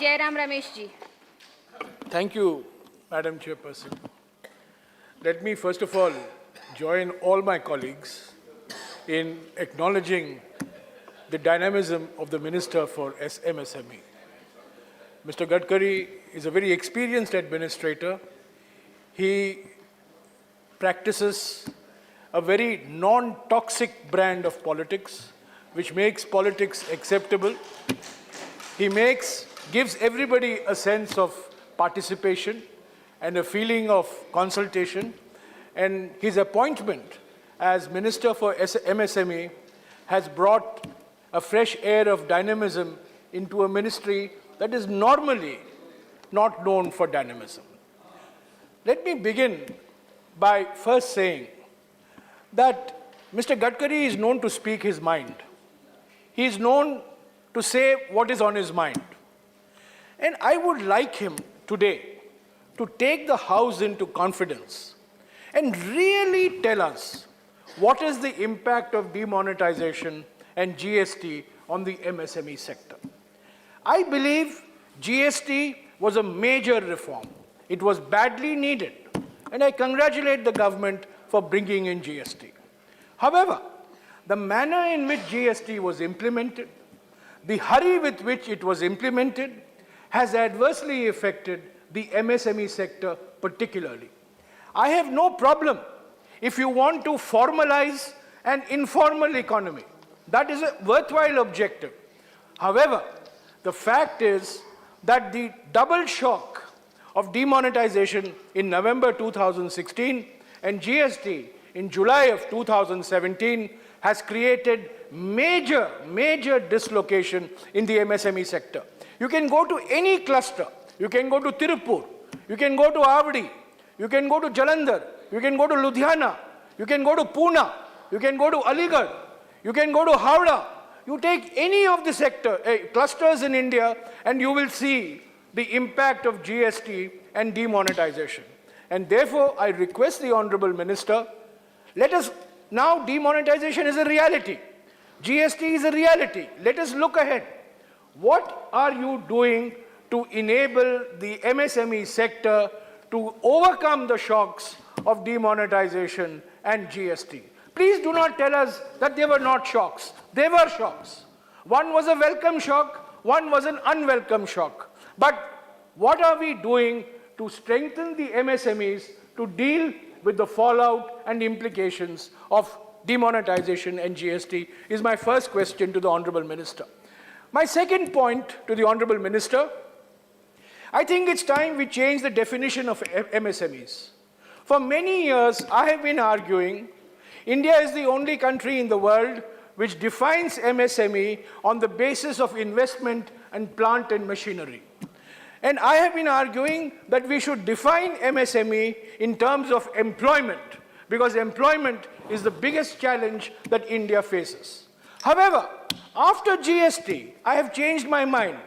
Jairam Ramesh ji. Thank you, Madam Chairperson. Let me first of all join all my colleagues in acknowledging the dynamism of the Minister for MSME. Mr. Gadkari is a very experienced administrator. He practices a very non-toxic brand of politics, which makes politics acceptable. He gives everybody a sense of participation and a feeling of consultation. And his appointment as Minister for MSME has brought a fresh air of dynamism into a ministry that is normally not known for dynamism. Let me begin by first saying that Mr. Gadkari is known to speak his mind. He is known to say what is on his mind. And I would like him today to take the House into confidence and really tell us what is the impact of demonetization and GST on the MSME sector. I believe GST was a major reform. It was badly needed, and I congratulate the government for bringing in GST. However, the manner in which GST was implemented, the hurry with which it was implemented, has adversely affected the MSME sector particularly. I have no problem if you want to formalize an informal economy. That is a worthwhile objective. However, the fact is that the double shock of demonetization in November 2016 and GST in July of 2017 has created major dislocation in the MSME sector. You can go to any cluster. You can go to Tirupur. You can go to Avadi. You can go to Jalandhar. You can go to Ludhiana. You can go to Pune. You can go to Aligarh. You can go to Howrah. You take any of the clusters in India and you will see the impact of GST and demonetization. And therefore, I request the Honorable Minister, now demonetization is a reality. GST is a reality. Let us look ahead. What are you doing to enable the MSME sector to overcome the shocks of demonetization and GST? Please do not tell us that they were not shocks. They were shocks. One was a welcome shock, one was an unwelcome shock. But what are we doing to strengthen the MSMEs to deal with the fallout and implications of demonetization and GST is my first question to the Honorable Minister. My second point to the Honorable Minister, I think it's time we change the definition of MSMEs. For many years, I have been arguing India is the only country in the world which defines MSME on the basis of investment and plant and machinery. And I have been arguing that we should define MSME in terms of employment, because employment is the biggest challenge that India faces. However, after GST, I have changed my mind,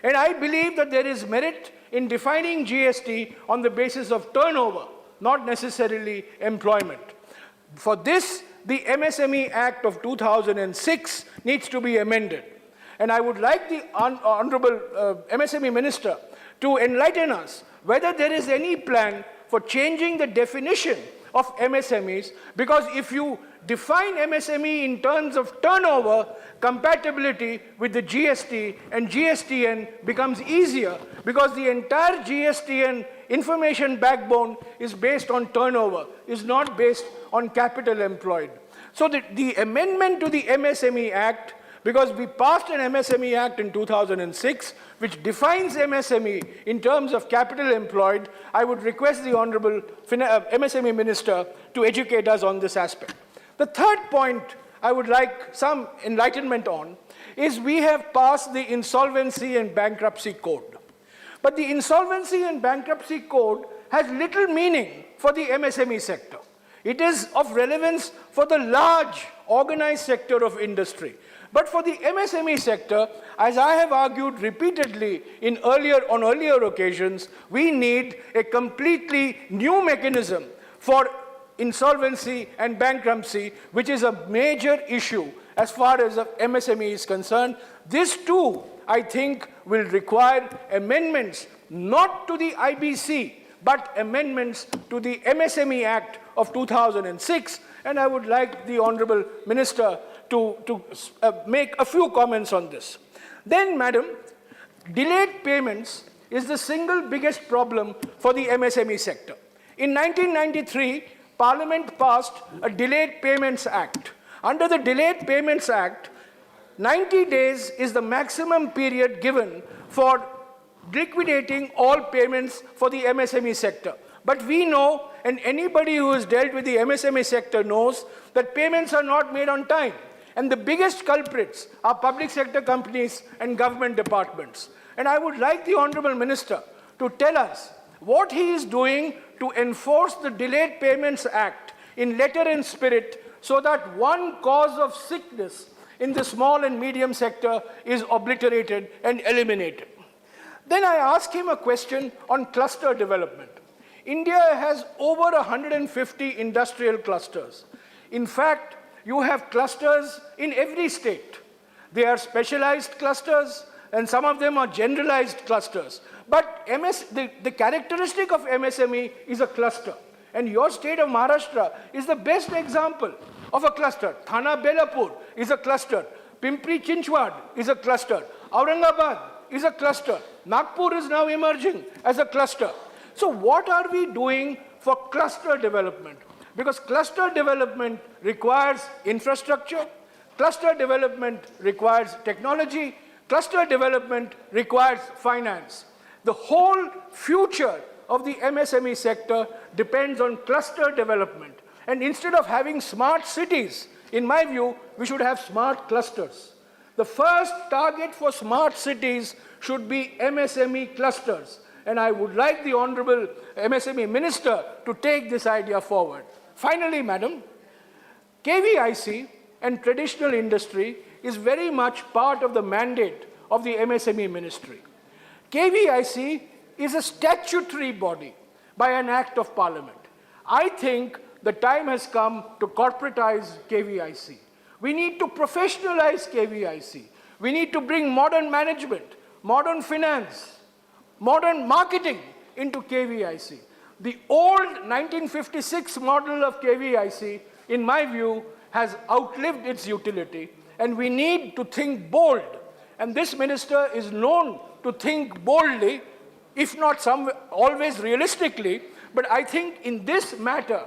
and I believe that there is merit in defining GST on the basis of turnover, not necessarily employment. For this, the MSME Act of 2006 needs to be amended. And I would like the Honorable MSME Minister to enlighten us whether there is any plan for changing the definition of MSMEs, because if you define MSME in terms of turnover, compatibility with the GST and GSTN becomes easier, because the entire GSTN information backbone is based on turnover, is not based on capital employed. So the amendment to the MSME Act, because we passed an MSME Act in 2006, which defines MSME in terms of capital employed, I would request the Honorable MSME Minister to educate us on this aspect. The third point I would like some enlightenment on is we have passed the Insolvency and Bankruptcy Code. But the Insolvency and Bankruptcy Code has little meaning for the MSME sector. It is of relevance for the large organized sector of industry. But for the MSME sector, as I have argued repeatedly on earlier occasions, we need a completely new mechanism for insolvency and bankruptcy, which is a major issue as far as the MSME is concerned. This too, I think, will require amendments not to the IBC, but amendments to the MSME Act of 2006. And I would like the Honorable Minister to make a few comments on this. Then, Madam, delayed payments is the single biggest problem for the MSME sector. In 1993, Parliament passed a Delayed Payments Act. Under the Delayed Payments Act, 90 days is the maximum period given for liquidating all payments for the MSME sector. But we know, and anybody who has dealt with the MSME sector knows, that payments are not made on time. And the biggest culprits are public sector companies and government departments. And I would like the Honorable Minister to tell us what he is doing to enforce the Delayed Payments Act in letter and spirit so that one cause of sickness in the small and medium sector is obliterated and eliminated. Then I asked him a question on cluster development. India has over 150 industrial clusters. In fact, you have clusters in every state. They are specialized clusters, and some of them are generalized clusters. But the characteristic of MSME is a cluster. And your state of Maharashtra is the best example of a cluster. Thana Belapur is a cluster. Pimpri Chinchwad is a cluster. Aurangabad is a cluster. Nagpur is now emerging as a cluster. So what are we doing for cluster development? Because cluster development requires infrastructure, cluster development requires technology, cluster development requires finance. The whole future of the MSME sector depends on cluster development. And instead of having smart cities, in my view, we should have smart clusters. The first target for smart cities should be MSME clusters. And I would like the Honorable MSME Minister to take this idea forward. Finally, Madam, KVIC and traditional industry is very much part of the mandate of the MSME Ministry. KVIC is a statutory body by an act of Parliament. I think the time has come to corporatize KVIC. We need to professionalize KVIC. We need to bring modern management, modern finance, modern marketing into KVIC. The old 1956 model of KVIC, in my view, has outlived its utility, and we need to think bold. And this minister is known to think boldly, if not always realistically, but I think in this matter,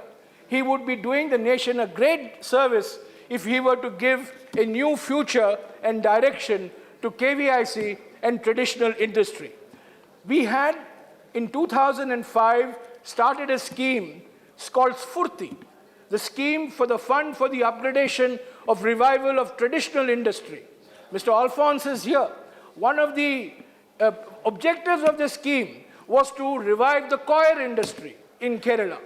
he would be doing the nation a great service if he were to give a new future and direction to KVIC and traditional industry. We had, in 2005, started a scheme called Sfurti, the scheme for the fund for the upgradation of revival of traditional industry. Mr. Alphonse is here. One of the objectives of the scheme was to revive the coir industry in Kerala.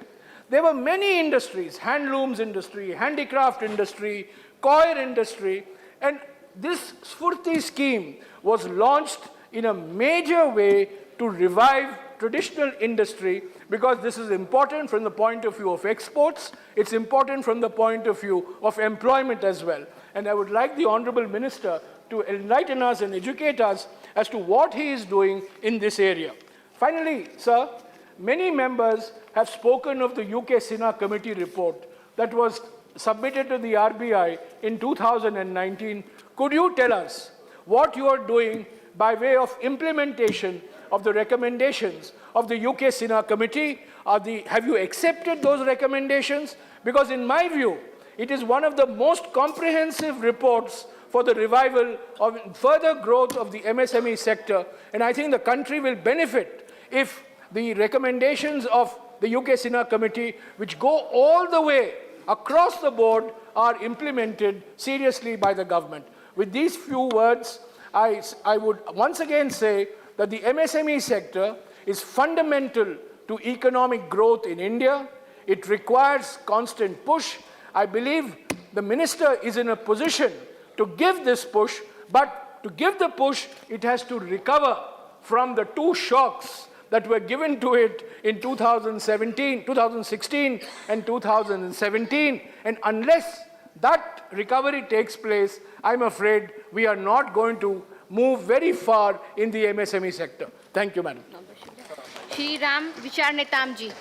There were many industries, handlooms industry, handicraft industry, coir industry, and this Sfurti scheme was launched in a major way to revive traditional industry, because this is important from the point of view of exports, it's important from the point of view of employment as well. And I would like the Honorable Minister to enlighten us and educate us as to what he is doing in this area. Finally, sir, many members have spoken of the UK Sinha Committee report that was submitted to the RBI in 2019. Could you tell us what you are doing by way of implementation of the recommendations of the UK Sinha Committee? Have you accepted those recommendations? Because in my view, it is one of the most comprehensive reports for the revival of further growth of the MSME sector. And I think the country will benefit if the recommendations of the UK Sinha Committee, which go all the way across the board, are implemented seriously by the government. With these few words, I would once again say that the MSME sector is fundamental to economic growth in India. It requires constant push. I believe the minister is in a position to give this push, but to give the push, it has to recover from the two shocks that were given to it in 2016 and 2017. And unless that recovery takes place, I'm afraid we are not going to move very far in the MSME sector. Thank you, madam. Shri Ram Vichar Netam ji.